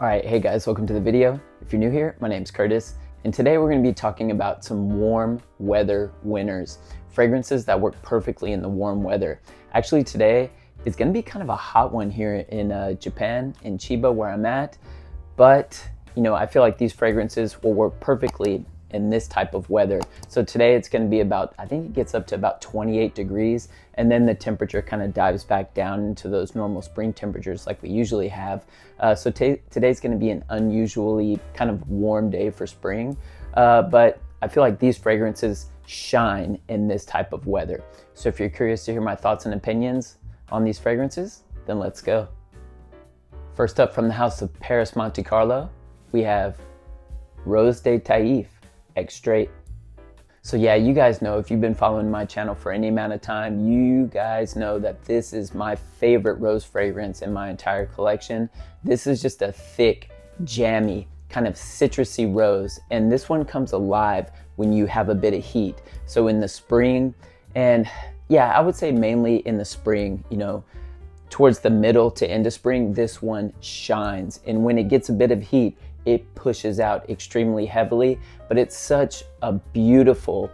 Alright, hey guys, welcome to the video. If you're new here, my name's Curtis, and today we're going to be talking about some warm weather winners, fragrances that work perfectly in the warm weather. Actually today, it's going to be kind of a hot one here in Japan, in Chiba where I'm at, but I feel like these fragrances will work perfectly in this type of weather. So today it's going to be about, I think it gets up to about 28 degrees, and then the temperature kind of dives back down into those normal spring temperatures like we usually have. So today's going to be an unusually kind of warm day for spring, but I feel like these fragrances shine in this type of weather. So if you're curious to hear my thoughts and opinions on these fragrances, then let's go. First up, from the house of Paris Monte Carlo, we have Rose de Taif extrait. So yeah, you guys know, if you've been following my channel for any amount of time, you guys know that this is my favorite rose fragrance in my entire collection. This is just a thick, jammy, kind of citrusy rose, and this one comes alive when you have a bit of heat. So in the spring, and yeah, I would say mainly in the spring, towards the middle to end of spring, this one shines. And when it gets a bit of heat, it pushes out extremely heavily, but it's such a beautiful,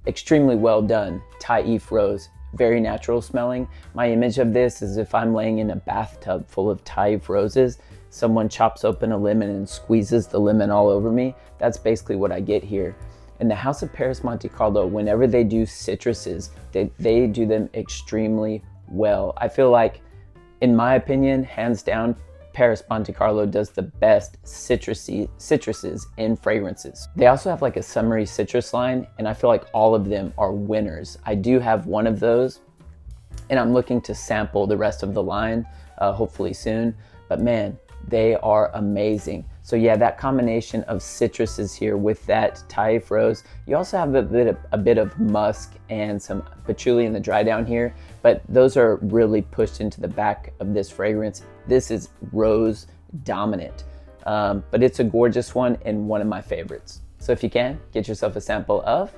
extremely well done Taif rose, very natural smelling. My image of this is if I'm laying in a bathtub full of Taif roses, someone chops open a lemon and squeezes the lemon all over me. That's basically what I get here. In the House of Paris Monte Carlo, whenever they do citruses, they do them extremely well. I feel like, in my opinion, hands down, Paris Monte Carlo does the best citruses in fragrances. They also have like a summery citrus line, and I feel like all of them are winners. I do have one of those, and I'm looking to sample the rest of the line, hopefully soon. But man, they are amazing. So yeah, that combination of citruses here with that Taif rose. You also have a bit of musk and some patchouli in the dry down here, but those are really pushed into the back of this fragrance. This is rose dominant, but it's a gorgeous one and one of my favorites. So if you can, get yourself a sample of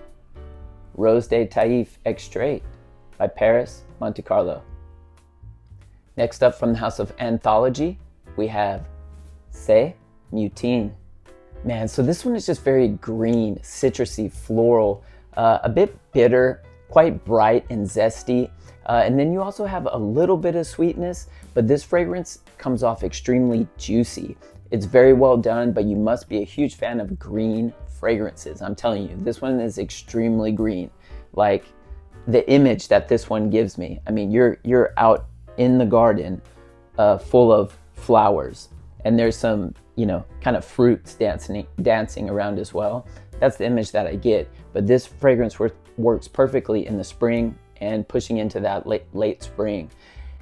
Rose de Taif extrait by Paris Monte Carlo. Next up, from the house of Anthology, we have Mutine. Man, so this one is just very green, citrusy, floral, a bit bitter, quite bright and zesty. And then you also have a little bit of sweetness, but this fragrance comes off extremely juicy. It's very well done, but you must be a huge fan of green fragrances. I'm telling you, this one is extremely green. Like the image that this one gives me. I mean, you're out in the garden full of flowers, and there's some kind of fruits dancing around as well. That's the image that I get. But this fragrance works perfectly in the spring and pushing into that late spring.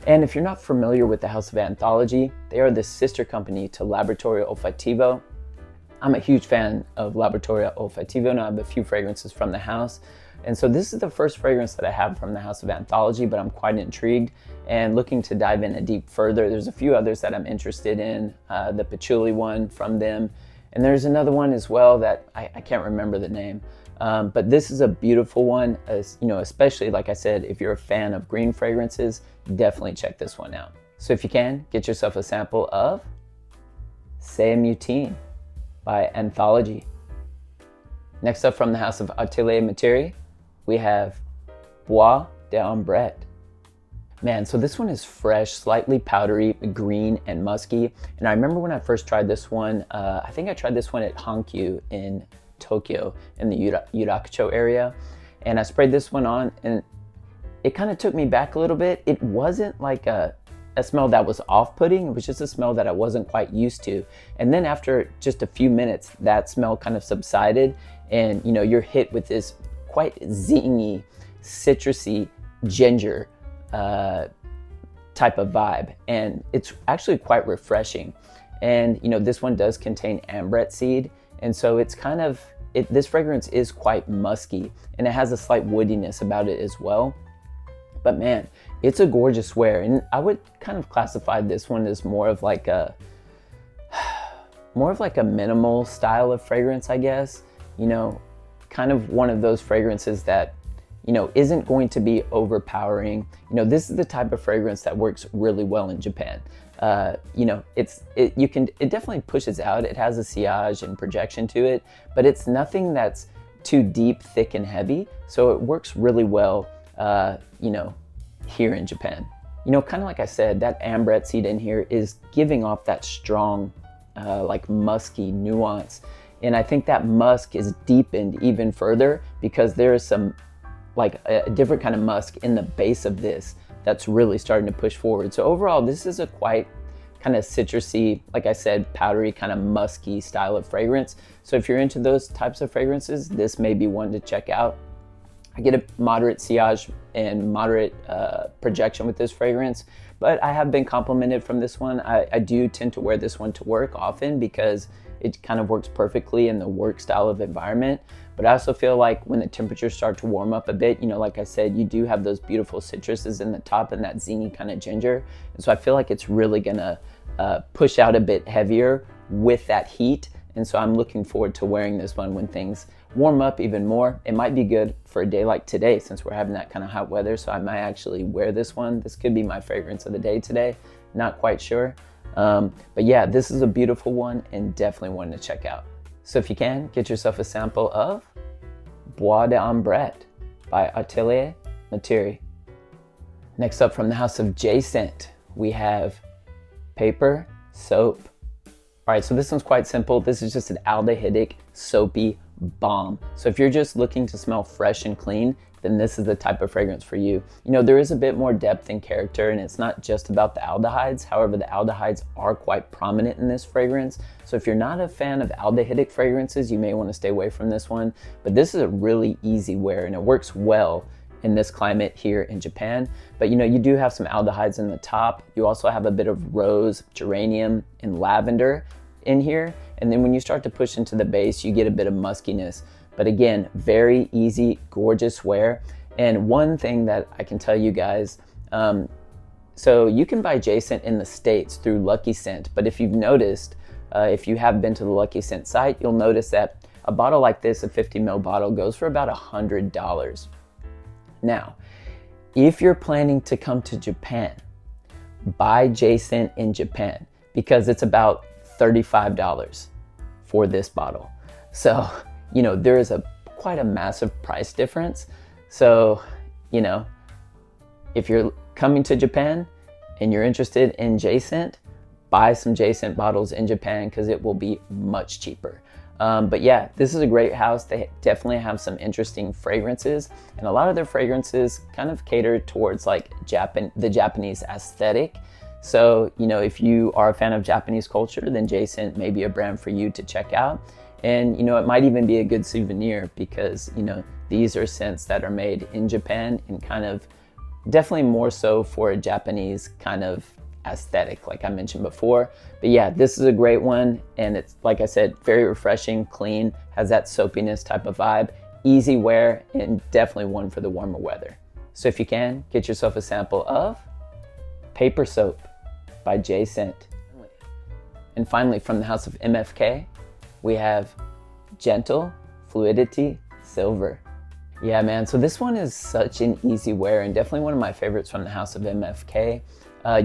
And if you're not familiar with the House of Anthology, they are the sister company to Laboratorio Olfativo. I'm a huge fan of Laboratorio Olfativo, and I have a few fragrances from the house. And so this is the first fragrance that I have from the House of Anthology, but I'm quite intrigued and looking to dive in a deep further. There's a few others that I'm interested in, the patchouli one from them. And there's another one as well that I can't remember the name. But this is a beautiful one, especially, like I said, if you're a fan of green fragrances, definitely check this one out. So if you can, get yourself a sample of Mutine by Anthology. Next up, from the house of Atelier Materie, we have Bois d'Ambrette. Man, so this one is fresh, slightly powdery, green, and musky. And I remember when I first tried this one, I think I tried this one at Hankyu in Tokyo, in the Yurakucho area. And I sprayed this one on, and it kind of took me back a little bit. It wasn't like a smell that was off-putting. It was just a smell that I wasn't quite used to. And then after just a few minutes, that smell kind of subsided, and you're hit with this quite zingy, citrusy ginger type of vibe, and it's actually quite refreshing. And this one does contain ambrette seed, and so it's kind of this fragrance is quite musky, and it has a slight woodiness about it as well. But man, it's a gorgeous wear, and I would kind of classify this one as more of like a minimal style of fragrance, I guess. Kind of one of those fragrances that isn't going to be overpowering. This is the type of fragrance that works really well in Japan. It definitely pushes out. It has a sillage and projection to it, but it's nothing that's too deep, thick, and heavy. So it works really well, here in Japan. Kind of like I said, that ambrette seed in here is giving off that strong, like musky nuance. And I think that musk is deepened even further because there is some like a different kind of musk in the base of this that's really starting to push forward. So overall, this is a quite kind of citrusy, like I said, powdery, kind of musky style of fragrance. So if you're into those types of fragrances, this may be one to check out. I get a moderate sillage and moderate projection with this fragrance, but I have been complimented from this one. I do tend to wear this one to work often because it kind of works perfectly in the work style of environment. But I also feel like when the temperatures start to warm up a bit, like I said, you do have those beautiful citruses in the top and that zingy kind of ginger. And so I feel like it's really gonna push out a bit heavier with that heat. And so I'm looking forward to wearing this one when things warm up even more. It might be good for a day like today since we're having that kind of hot weather. So I might actually wear this one. This could be my fragrance of the day today. Not quite sure. But yeah, this is a beautiful one and definitely one to check out. So if you can, get yourself a sample of Bois de Ambrette by Atelier Materi. Next up from the house of Jent, we have Paper Soap. All right, so this one's quite simple. This is just an aldehydic, soapy bomb. So if you're just looking to smell fresh and clean, then this is the type of fragrance for you. There is a bit more depth and character, and it's not just about the aldehydes. However, the aldehydes are quite prominent in this fragrance. So if you're not a fan of aldehydic fragrances, you may want to stay away from this one. But this is a really easy wear, and it works well in this climate here in Japan. But you do have some aldehydes in the top. You also have a bit of rose, geranium, and lavender in here. And then when you start to push into the base, you get a bit of muskiness. But again, very easy, gorgeous wear. And one thing that I can tell you guys, so you can buy Jent in the States through Lucky Scent. But if you've noticed, if you have been to the Lucky Scent site, you'll notice that a bottle like this, a 50 ml bottle, goes for about $100. Now, if you're planning to come to Japan, buy Jent in Japan because it's about $35 for this bottle. So, there is quite a massive price difference. So, if you're coming to Japan and you're interested in Jent, buy some Jent bottles in Japan because it will be much cheaper. But yeah, this is a great house. They definitely have some interesting fragrances, and a lot of their fragrances kind of cater towards like the Japanese aesthetic. So, if you are a fan of Japanese culture, then Jent may be a brand for you to check out. And, it might even be a good souvenir because, these are scents that are made in Japan and kind of definitely more so for a Japanese kind of aesthetic, like I mentioned before. But yeah, this is a great one. And it's, like I said, very refreshing, clean, has that soapiness type of vibe, easy wear, and definitely one for the warmer weather. So if you can, get yourself a sample of Paper Soap by Jent. And finally, from the house of MFK, we have Gentle Fluidity Silver. Yeah, man, so this one is such an easy wear and definitely one of my favorites from the house of MFK.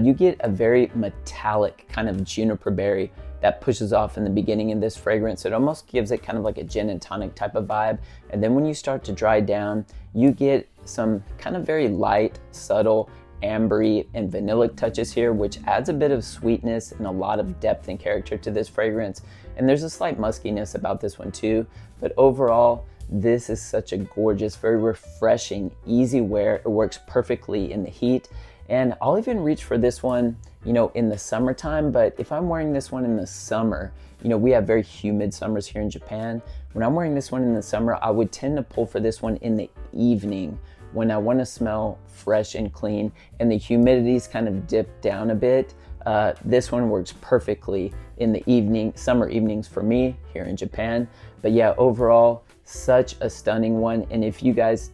You get a very metallic kind of juniper berry that pushes off in the beginning of this fragrance. It almost gives it kind of like a gin and tonic type of vibe. And then when you start to dry down, you get some kind of very light, subtle, ambery and vanillic touches here, which adds a bit of sweetness and a lot of depth and character to this fragrance. And there's a slight muskiness about this one too. But overall, this is such a gorgeous, very refreshing, easy wear. It works perfectly in the heat. And I'll even reach for this one, in the summertime. But if I'm wearing this one in the summer, we have very humid summers here in Japan. When I'm wearing this one in the summer, I would tend to pull for this one in the evening when I want to smell fresh and clean and the humidity's kind of dipped down a bit. This one works perfectly in the summer evenings for me here in Japan. But yeah, overall, such a stunning one. And if you guys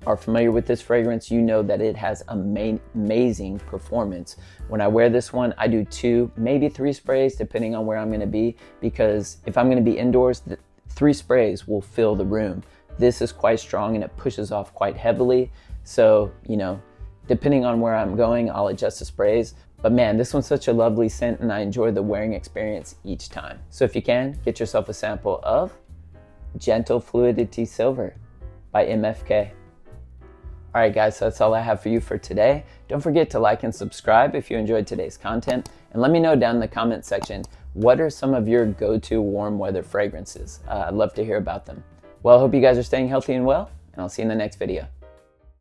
are familiar with this fragrance, you know that it has amazing performance. When I wear this one, I do 2, maybe 3 sprays, depending on where I'm gonna be, because if I'm gonna be indoors, 3 sprays will fill the room. This is quite strong and it pushes off quite heavily. So, you know, depending on where I'm going, I'll adjust the sprays. But man, this one's such a lovely scent and I enjoy the wearing experience each time. So if you can, get yourself a sample of Gentle Fluidity Silver by MFK. All right guys, so that's all I have for you for today. Don't forget to like and subscribe if you enjoyed today's content. And let me know down in the comment section, what are some of your go-to warm weather fragrances? I'd love to hear about them. Well, I hope you guys are staying healthy and well, and I'll see you in the next video.